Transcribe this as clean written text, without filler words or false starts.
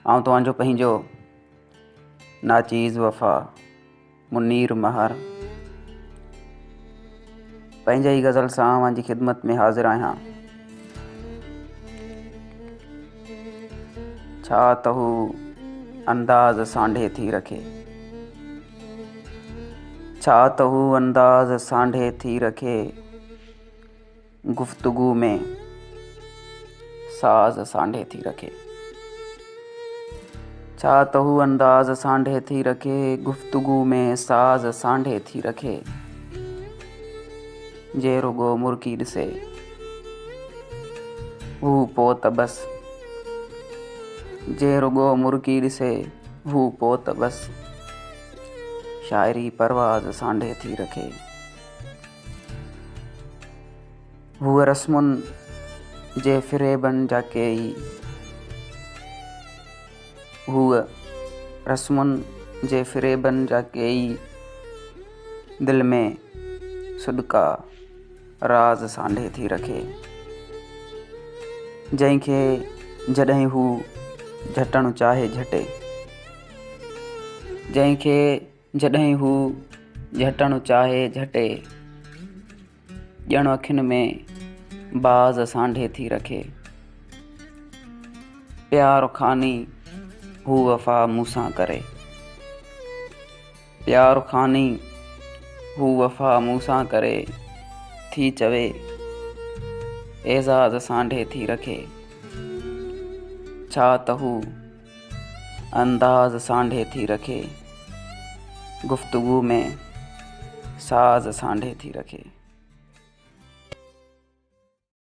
आऊं तव्हांजो पंहिंजो नाचीज़ वफ़ा मुनीर महर पंहिंजे ई गज़ल सां अव्हांजी ख़िदमत में हाज़िर आहियां। छा त हू अंदाज़ सांढे थी रखे, छा त हू अंदाज़ सांढे थी रखे, गुफ्तगू में साज़ सांढे थी रखे। छा त हू अंदाज़ सांढे थी रखे, गुफ्तगू में साज़ सांढे थी रखे। जे रुगो मुर्की ॾिसे हू पोइ त बस, जे रुगो मुर्की ॾिसे हू पोइ त बस, शाइरी परवाज़ सांढे थी रखे। हूअ रस्मुनि जे फ़िरेबनि जा कई, हूअ रस्मुनि जे फ़िरेबनि जा कई, दिलि में सुॾका राज़ सांढे थी रखे। जंहिंखे जॾहिं हू झटणु चाहे झटे, जंहिंखे जॾहिं हू झटणु चाहे झटे, ॼण अखियुनि में बाज़ सांढे थी रखे। प्यार खानी हू वफ़ा मूंसां करे, प्यार खानी हू वफ़ा मूंसां करे, थी चवे एज़ाज़ सांढे थी रखे। छा त हू अंदाज़ सांढे थी रखे, गुफ्तगू में साज़ सांढे थी रखे।